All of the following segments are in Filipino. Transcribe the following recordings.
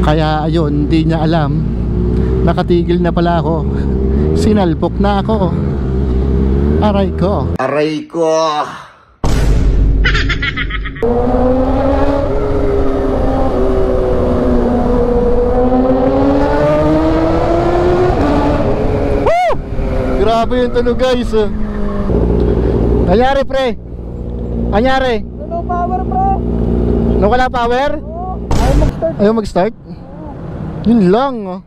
Kaya ayun, hindi niya alam, nakatigil na pala ako. Sinalpok na ako. Aray ko. Aray ko. Woo! Grabe yung tunog guys. Anyari pre? Anyari? No power bro. No wala power? Ayaw mag-start? Yun lang.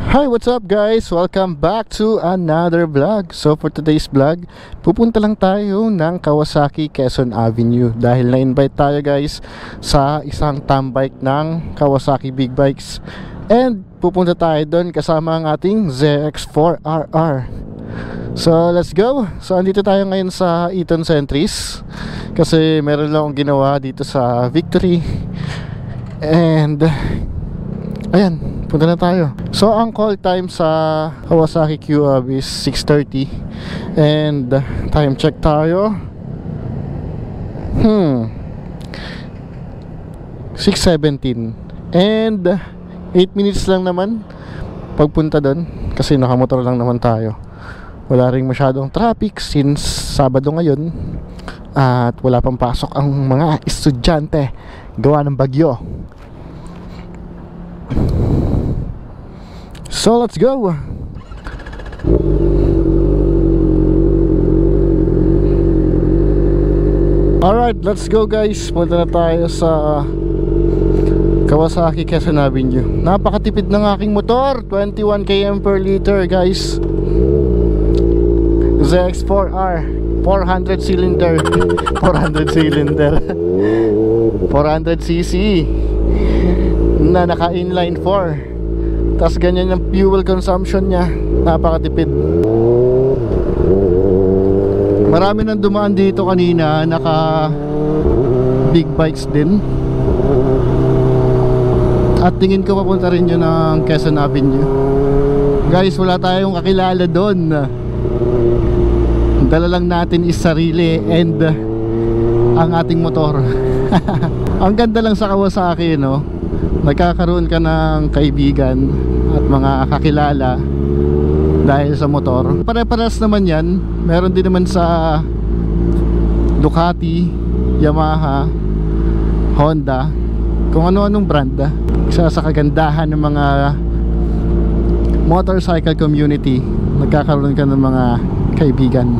Hi, what's up guys? Welcome back to another vlog. So for today's vlog, pupunta lang tayo ng Kawasaki Quezon Avenue dahil na-invite tayo guys sa isang tambike ng Kawasaki Big Bikes. And pupunta tayo doon kasama ang ating ZX4RR. So let's go. So andito tayo ngayon sa Eaton Centris kasi meron lang akong ginawa dito sa Victory. And ayan, punta na tayo. So ang call time sa Kawasaki QHub is 6:30. And time check tayo. 6:17. And 8 minutes lang naman pagpunta doon kasi nakamotor lang naman tayo. Wala ring masyadong traffic since Sabado ngayon. At wala pang pasok ang mga estudyante gawa ng bagyo. So let's go. Alright, let's go guys. Punta na tayo sa Kawasaki Quezon Avenue. Napakatipid ng aking motor, 21 km per liter guys. ZX4R 400 cylinder 400cc na naka inline 4. Tas ganyan yung fuel consumption niya. Napakatipid. Marami nang dumaan dito kanina, naka big bikes din. At tingin ko papunta rin yun ng Quezon Avenue. Guys, wala tayong kakilala doon. Dala lang natin is sarili and ang ating motor. Ang ganda lang sa Kawasaki, no? Nagkakaroon ka ng kaibigan at mga kakilala dahil sa motor. Pare-pares naman yan. Meron din naman sa Ducati, Yamaha, Honda, kung ano-anong brand. Isa sa kagandahan ng mga motorcycle community, nagkakaroon ka ng mga kaibigan.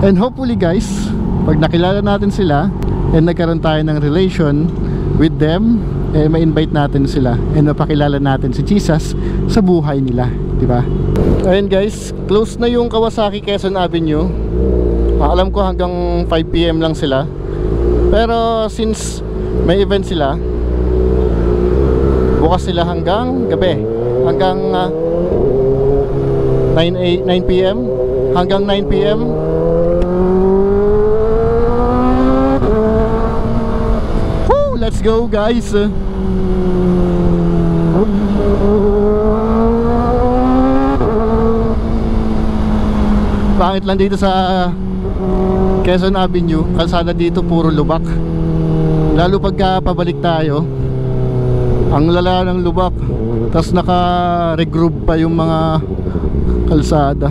And hopefully guys, pag nakilala natin sila and nagkaroon tayo ng relation with them, eh ma-invite natin sila and mapakilala natin si Jesus sa buhay nila, di ba? Ayun guys, close na yung Kawasaki Quezon Avenue. Alam ko hanggang 5 PM lang sila. Pero since may event sila, bukas sila hanggang gabi, hanggang 9 PM hanggang 9 PM. Woo, let's go guys. Pangit lang dito sa Quezon Avenue, kalsada dito puro lubak. Lalo pagka pabalik tayo, ang lala ng lubak. Tapos naka-regroove pa yung mga kalsada.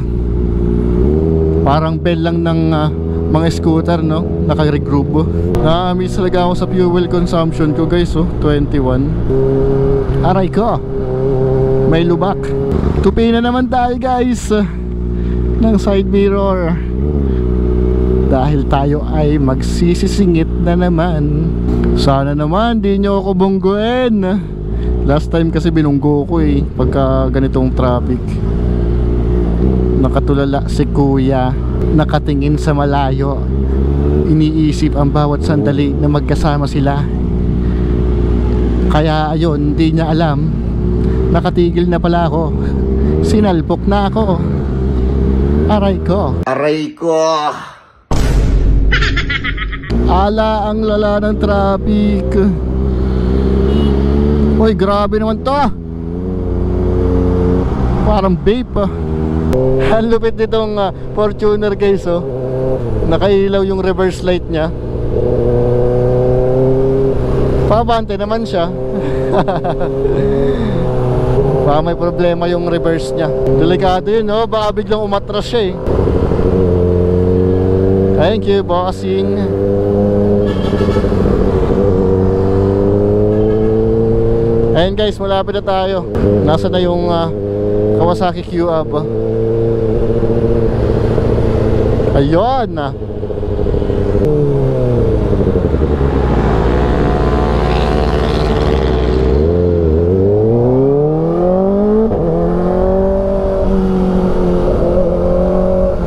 Parang bell lang ng mga scooter, no? Naka-regroove. Na-miss talaga ako sa fuel consumption ko guys, oh, 21. Aray ko, may lubak. Tupi na naman tayo guys ng side mirror dahil tayo ay magsisisingit na naman. Sana naman di nyo ako bungguin. Last time kasi binunggo ko eh pagka ganitong traffic. Nakatulala si kuya, nakatingin sa malayo, iniisip ang bawat sandali na magkasama sila. Kaya ayun, hindi niya alam, nakatigil na pala ako. Sinalpok na ako. Aray ko. Aray ko. Ala, ang lala ng traffic. Uy, grabe naman to. Parang vape. Ang lupit nitong Fortuner guys, oh. Nakailaw yung reverse light niya. Pabante naman siya. Baka may problema yung reverse niya. Delikado yun, no? Baka biglang umatras siya eh. Thank you, bossing. Ayun guys, malapit na tayo. Nasa na yung Kawasaki Q-Up. Ayun na.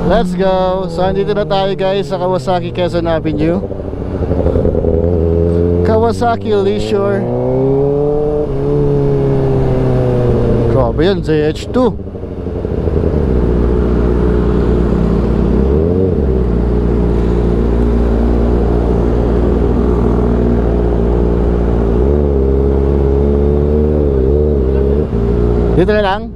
Let's go. So andito na tayo guys sa Kawasaki Quezon Avenue, Kawasaki Leisure. Grabe yan, ZH2. Dito na lang.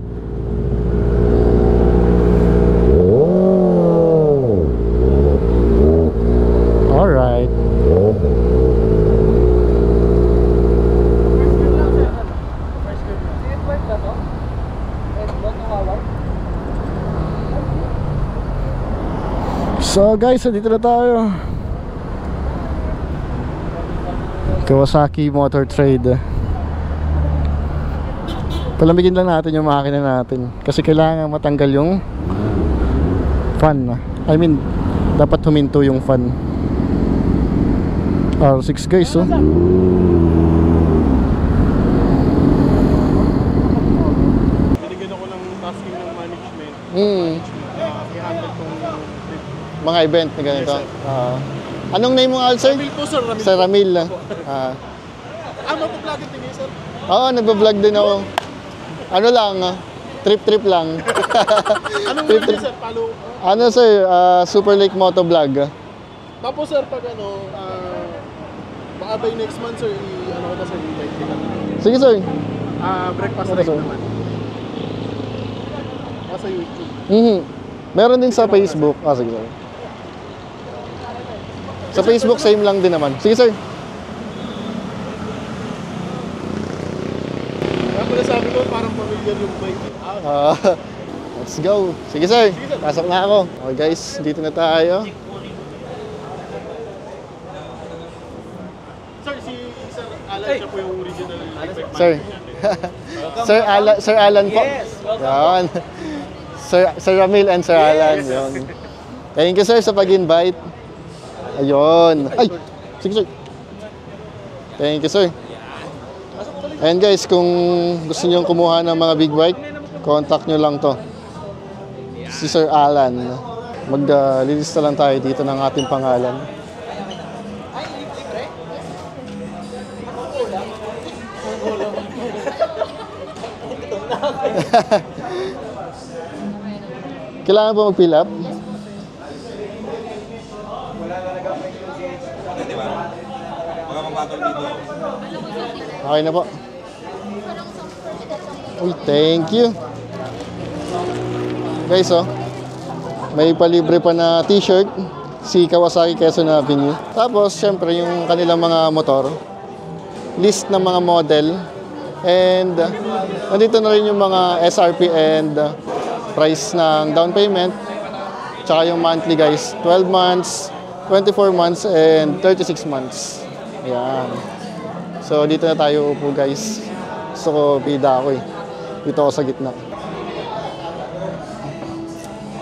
Alright. So guys, dito na tayo. Kawasaki Motor Trade. Palamigin lang natin yung makina natin kasi kailangan matanggal yung fan. I mean, dapat huminto yung fan. R6 guys, oh. Binigyan ako ng tasking ng management. I-handle tong Mga event na ganito. Yes, Anong name mo, sir? Ramil po, sir. Ramil Sir po. Ramil. Mapaplug din niya, sir. Oo, nagbablog din ako. Ano lang, trip lang. Anong name niya, sir? Follow. Ano sir, Super Lake Moto Vlog. Tapos, sir, pag baka by next month, sir, ano ko na, sir, invite kita. Sige sir. Breakfast Ano, ride sir? naman. Sa YouTube. Meron din sa Facebook. Sige sir. Sa Facebook, same lang din naman. Sige sir. Kaya pala sabi ko, parang familiar yung bike. Let's go. Sige sir. Pasok na ako. Okay guys, dito na tayo. Sir, si Sir Alan, siya po yung original bike Sir. Sir Alan po. Yan. Sir Ramil and Sir Alan. Yun. Thank you sir sa pag-invite. Ayun. Ay! Sige sir. Thank you sir. And guys, kung gusto nyo kumuha ng mga big bike, contact nyo lang to. Si Sir Alan. Maglilista lang tayo dito ng ating pangalan. Kailangan ba mag-fill up? Okay na po. Uy, thank you. Guys, may palibre pa na t-shirt si Kawasaki Quezon Avenue. Tapos, syempre, yung kanilang mga motor. List ng mga model. And, nandito na rin yung mga SRP and price ng down payment. Tsaka yung monthly, guys. 12 months, 24 months, and 36 months. Ayan. So, dito na tayo upo, guys. Gusto ko, bida ako eh. Dito ako sa gitna.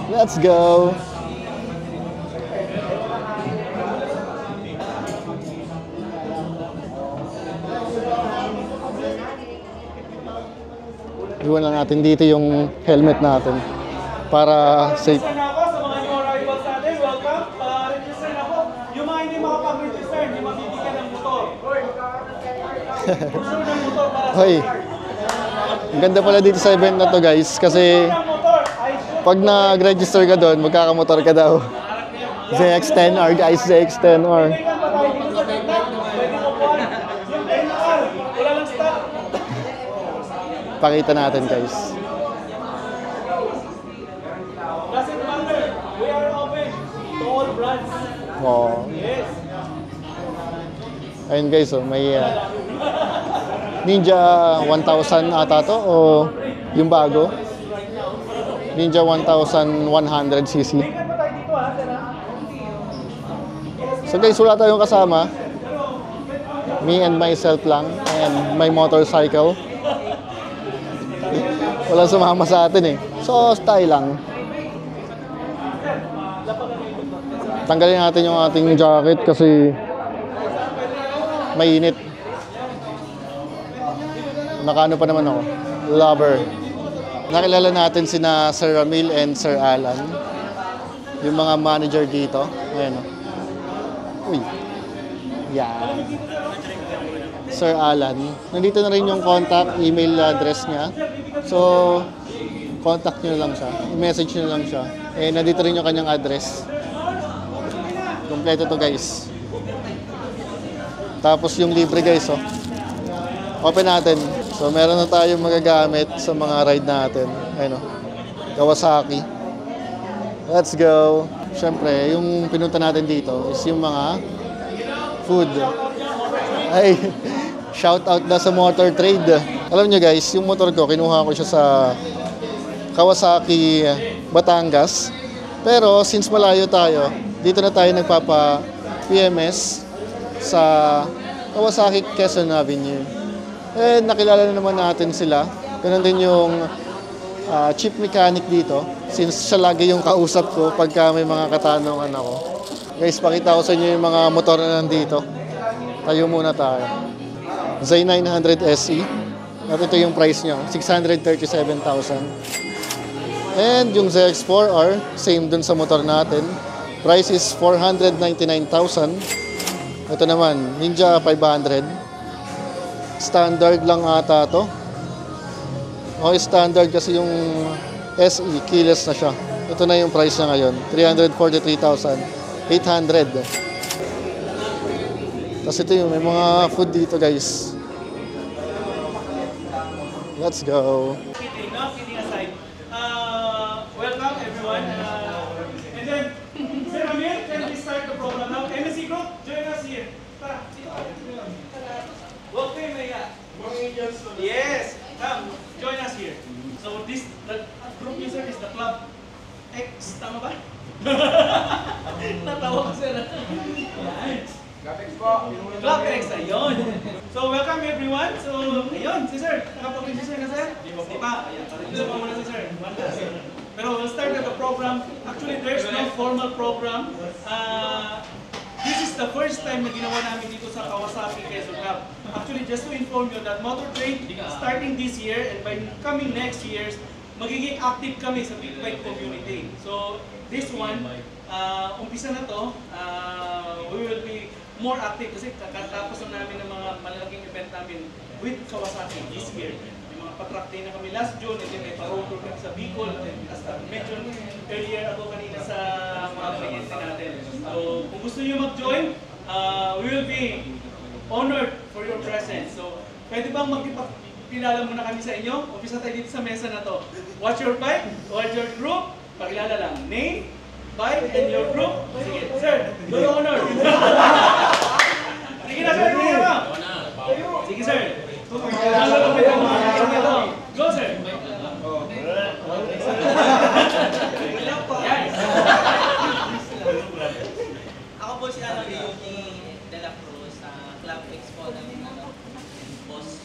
Let's go! Iwan lang natin dito yung helmet natin para safe. Register na ako sa mga new arrivals natin. Welcome. Register na ako. Yung mga hindi makapag-register, hindi mabibigyan ng motor. Pursue ng motor para sa Hoy, ang ganda pala dito sa event na to guys kasi pag nag-register ka doon, magkakamotor ka daw. ZX-10R guys, ZX-10R. Pakita natin guys. Doesn't matter. We are open to all brands. Oh. Yes. Ayun guys, oh, may Ninja 1000 ata to o yung bago. Ninja 1100cc. So guys, wala tayong kasama. Me and myself lang and my motorcycle. Walang sumama sa atin eh. So, style lang. Tanggalin natin yung ating jacket kasi mainit. Nakaano pa naman ako. Lover. Nakilala natin sina Sir Ramil and Sir Alan. Yung mga manager dito. Ayan o. Uy. Yan. Sir Alan. Nandito na rin yung contact, email address niya. So, contact nyo lang siya. I-message nyo lang siya. Eh, nandito rin yung kanyang address. Kompleto to guys. Tapos yung libre guys, oh. Open natin. So, meron na tayong magagamit sa mga ride natin. Ayun, oh. Kawasaki. Let's go. Siyempre, yung pinunta natin dito is yung mga food. Ay, shout out na sa motor trade. Alam nyo guys, yung motor ko, kinuha ko siya sa Kawasaki, Batangas. Pero since malayo tayo, dito na tayo nagpapa-PMS sa Kawasaki, Quezon Avenue. Eh, nakilala na naman natin sila. Ganun din yung chief mechanic dito. Since siya lagi yung kausap ko pagka may mga katanungan ako. Guys, pakita ko sa inyo yung mga motor na nandito. Tayo muna tayo. Z900 SE. At ito yung price niya, 637,000. And yung ZX4R, same dun sa motor natin. Price is 499,000. Ito naman, Ninja 500. Standard lang ata to. Okay, standard kasi yung SE, keyless na siya. Ito na yung price niya ngayon, 343,800. Tapos ito yung may mga food dito guys. Let's go. Kidding aside. Welcome everyone. And then, Sir Amir, can we start the program now? MSC Group, join us here. Tara. Walk in, Maya. Yes, come, join us here. So this, the group user is the Club X, tama ba? Natawa ko sir. Club X, ayun. So welcome everyone. So ayun, si sir, nakapag-register na sir? Di pa? Register pa muna si sir. Pero we'll start with the program. Actually, there's no formal program. This is the first time na ginawa namin dito sa Kawasaki Quezon Cup. Actually, just to inform you that motor trade starting this year and by coming next years, magiging active kami sa big bike community. So this one, umpisa na to, we will be more active kasi kakatapos na namin ng mga malalaking event namin with Kawasaki this year. May mga patrack day na kami last June, and then may pa-road tour kami sa Bicol, and as I mentioned earlier ako kanina sa mga kliyente natin. So kung gusto niyo mag-join, we will be honored for your presence. So pwede bang magpakilala muna kami sa inyo? Umpisa tayo dito sa mesa na to. What's your bike? What's your group? Pakilala lang. Name, bike, and your group. Sige, sir, do you honor? Sige na, sir, sige na. Sige, sir. Go, sir. Ako po si Leonie De La Cruz sa Club Expo ng boss.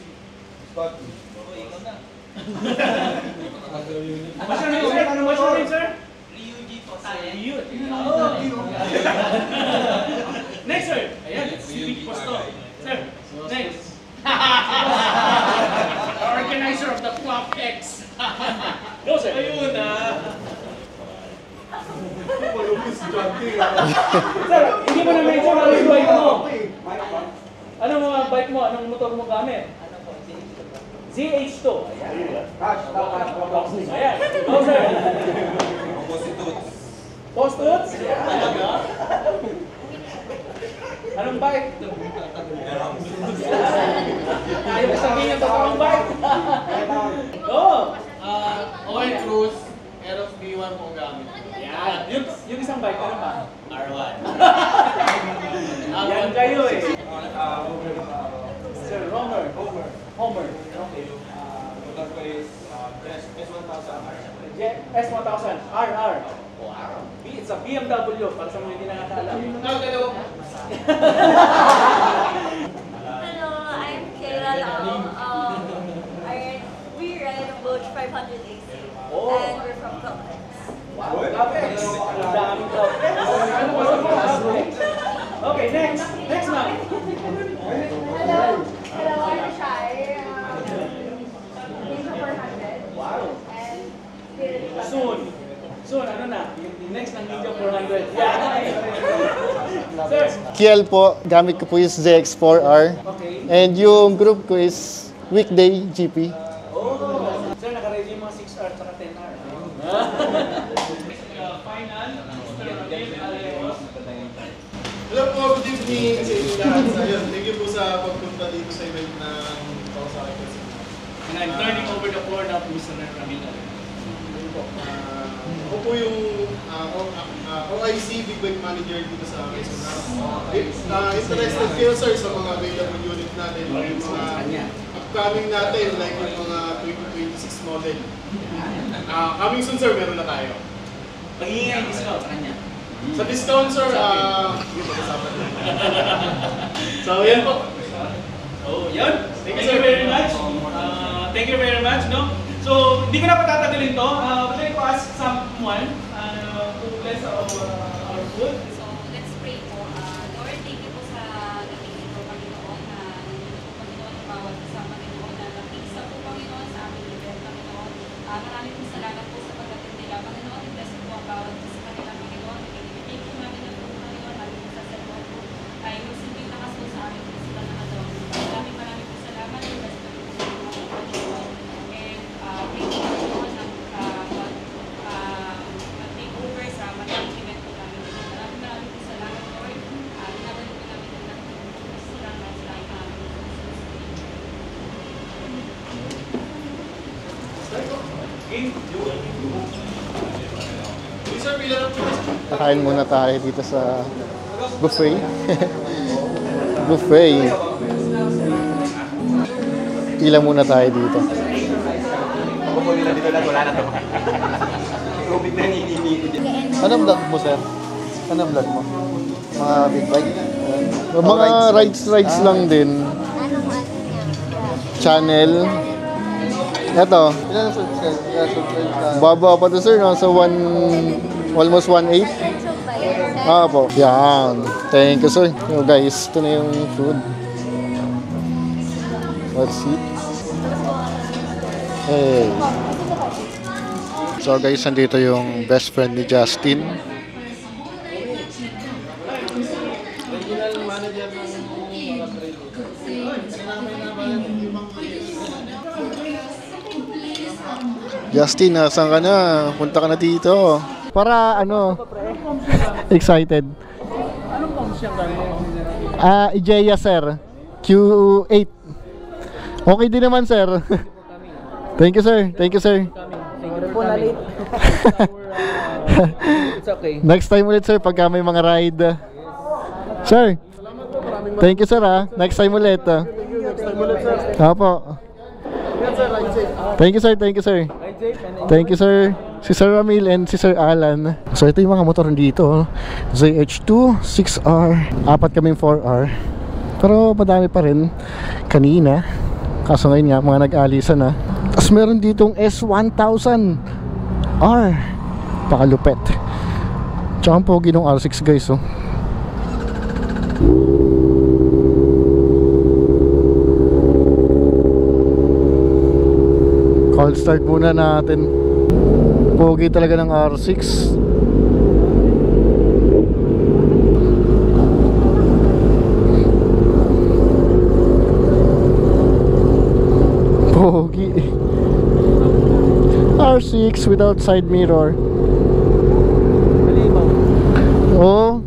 Oo, ikaw na. What's your name, sir? What's your name, sir? Ryuji po tayo. Next, sir. Ayan, si Big Posto. Sir, next. Organizer of the Club X. Go, sir. Ayun na. Sir, hindi mo na mention ano yung bike mo. Anong mga bike mo? Anong motor mo gamit? ZH2. Ayan. Ayan. Go, sir. Post-toots? Anong bike? Ayaw ko sabihin yung totoong bike. Go! Oil Cruise, Aerox B1 po gamit. Yan. Yung isang bike, ano ba? R1. Yan kayo eh. Homer. Okay. S1000. RR. Wow. It's a BMW para sa mga hindi nakakaalam. Hello, I'm Kayla Lao. We ride a boat 500 AC. And we're from Clopex. Wow. Ang daming club. Okay, next. Next ma'am. Hello, I'm Shai. Ninja 400. Wow. And Spirit Club. Soon, ano na? Yung next ng Ninja 400. Yeah. Sir. Kiel po, gamit ko po is ZX4R. Okay. And yung group ko is Weekday GP. Oh. Sir, naka-ready yung mga 6R at 10R. Final, Mr. Ramil Alejos. Hello po, good evening sa inyo lahat. Ayun, thank you po sa pagpunta dito sa event ng Kawasaki Classic. And I'm turning over the floor now to Mr. Ramil Alejos. Ako po yung OIC Big Bike Manager dito sa Quezon. Interested kayo sir sa mga available unit natin, yung mga upcoming natin, like yung mga 2026 model. Coming soon sir, meron na tayo. Pag-iingay yung discount sa kanya. Sa discount sir, yung pag-usapan na. So yan po. Oh, yun. Thank you very much. Thank you very much, no? So, hindi ko na patatagalin to. But let me ask someone to bless our food. So, let's pray po. Lord, thank you po sa dating ito, Panginoon, na nandito po, Panginoon, ang bawat kasama, Panginoon, na nakisa po, Panginoon, sa aming event, Panginoon. Maraming po salamat po sa pagdating nila, Panginoon. Bless po ang bawat sa kanila, Panginoon. Thank you namin ang po, Panginoon, namin po sa sermon po. Ay, magsilbing lakas po sa aming po sila na ito. Maraming po salamat. Bless po po sa mga Panginoon. And thank you, Panginoon, mag-take over sa magandang event po namin. Maraming po salamat, Lord. Ginagawa po namin ang lahat ng salamat sa aming Sir, pila lang po. Kakain muna tayo dito sa buffet. Buffet. Pila muna tayo dito. Anong vlog mo, sir? Anong vlog mo? Mga big bike? Mga rides lang din. Channel. Ito. Ilan ang subscribe? Baba pa to, sir. Nasa almost 1.8. Ah po. Yan. Thank you, sir. So, guys, ito na yung food. Let's see. Hey. So guys, nandito yung best friend ni Justin. Justin, nasan ka na? Punta ka na dito. Para ano? Excited. Anong pang siyang gano'n? Ijaya, sir. Q8. Okay din naman, sir. Thank you, sir. Thank you, sir. Sorry po na late. It's okay. Next time ulit, sir, pagka may mga ride. Sir. Thank you, sir, ha. Next time ulit. Apo. Thank you, sir. Thank you, sir. Thank you, sir. Si Sir Ramil and si Sir Alan. So, ito yung mga motor dito. ZH2, 6R. Apat kaming 4R. Pero madami pa rin kanina. Kaso ngayon nga, mga nag-alisan na. Tapos meron ditong S1000R. Pakalupet. Tsaka ang pogi ng R6, guys, oh. Call start muna natin. Pogi talaga ng R6. Pogi. R6 without side mirror. Oh.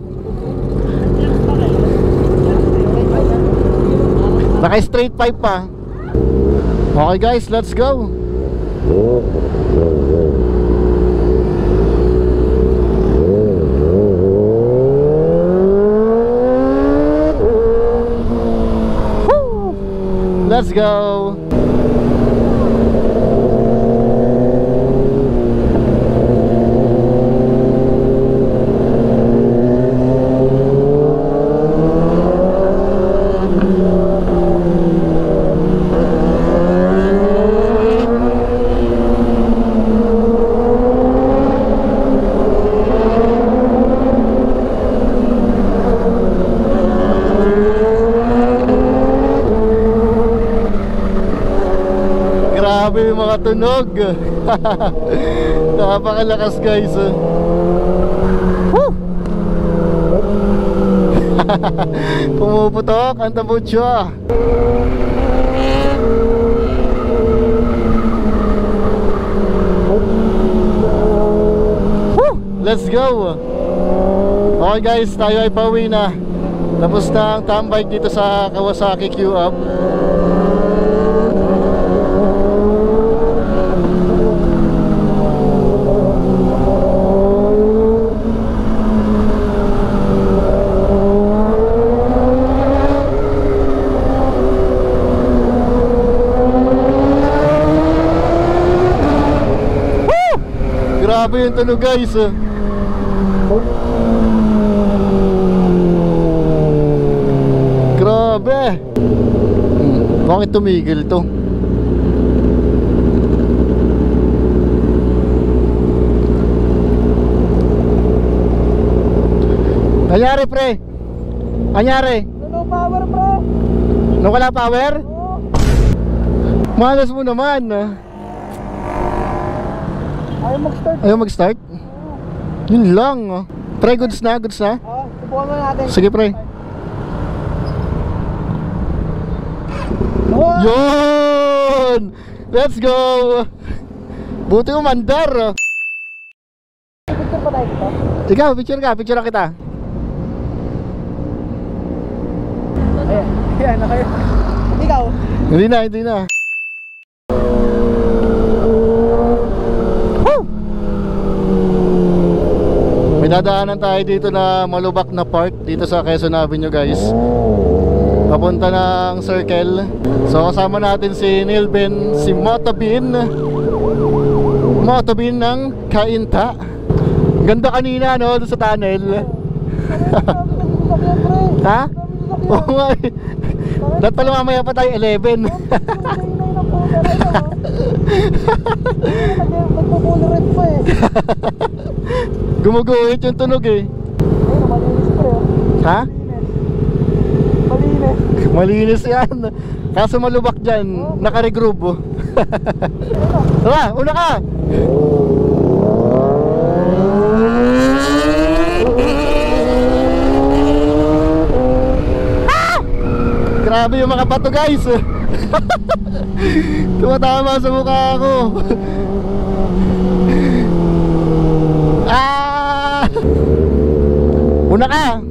Naka straight pipe pa. Okay guys, let's go. Let's go! Grabe yung mga tunog. Napakalakas guys. Woo! Pumuputok ang tambutso. Woo! Let's go. Okay guys, tayo ay pauwi na. Tapos na ang tambike dito sa Kawasaki Q-Up. Grabe yung tunog guys. Grabe. Bakit tumigil to? Anyari pre? Anyari? No power, bro. No wala power? Malas mo naman. Ayaw mag-start. Ayaw mag-start? Yun lang. Pre, goods na, goods na. Subukan mo natin. Sige pre. Oh, Yun! Let's go! Buti umandar. picture pa tayo dito. Ikaw, picture ka, picture kita. Ayan, ayan, okay. Ikaw. Hindi na, hindi na. Woo! May dadaanan tayo dito na malubak na park dito sa Quezon Avenue guys. Papunta ng circle. So kasama natin si Nilben, si Motobin ng Kainta. Ganda kanina no, doon sa tunnel. Ha? Oo nga eh. Dapat pala mamaya pa tayo 11. Nagpupulirin pa eh. Gumuguhit yung tunog eh. Ayun, malinis pa eh. Ha? Malinis. Malinis yan. Kaso malubak dyan, nakaregroove. Tara, una ka! Ah! Grabe yung mga bato guys. Tumatama sa mukha ko. Ah! Una ka!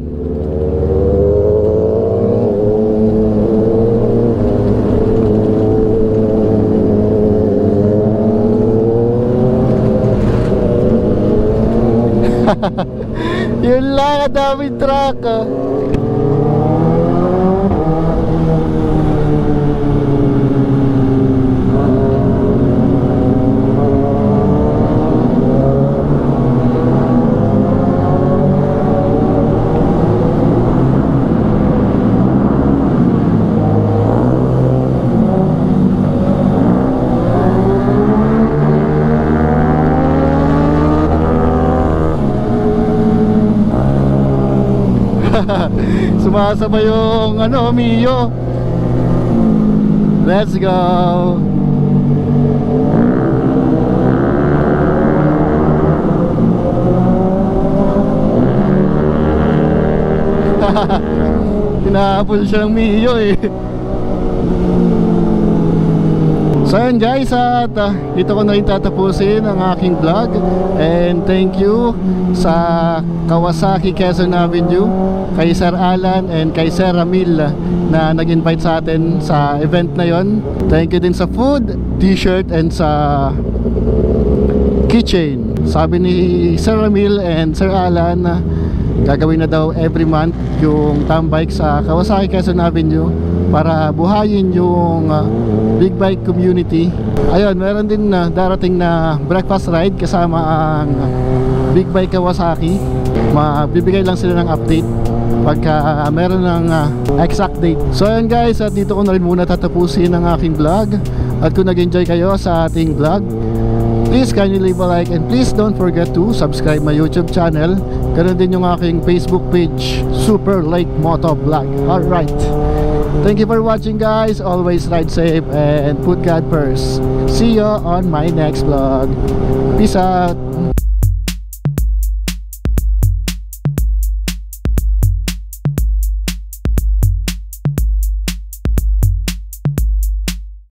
Yun lang, ang daming truck ah. Sumasabay yung ano, Mio. Let's go. Hinahabol siya ng Mio eh. So yun guys, at dito ko na rin tatapusin ang aking vlog. And thank you sa Kawasaki Quezon Avenue, kay Sir Alan and kay Sir Ramil na nag-invite sa atin sa event na yon. Thank you din sa food, t-shirt and sa keychain. Sabi ni Sir Ramil and Sir Alan, gagawin na daw every month yung tambike sa Kawasaki Quezon Avenue para buhayin yung big bike community. Ayun, meron din darating na breakfast ride kasama ang Big Bike Kawasaki. Magbibigay lang sila ng update pagka meron ng exact date. So ayun guys, at dito ko na rin muna tatapusin ang aking vlog. At kung nag-enjoy kayo sa ating vlog, please kindly leave a like and please don't forget to subscribe my YouTube channel. Ganun din yung aking Facebook page, Super Lake Moto Vlog. Alright, thank you for watching guys. Always ride safe and put God first. See you on my next vlog. Peace out.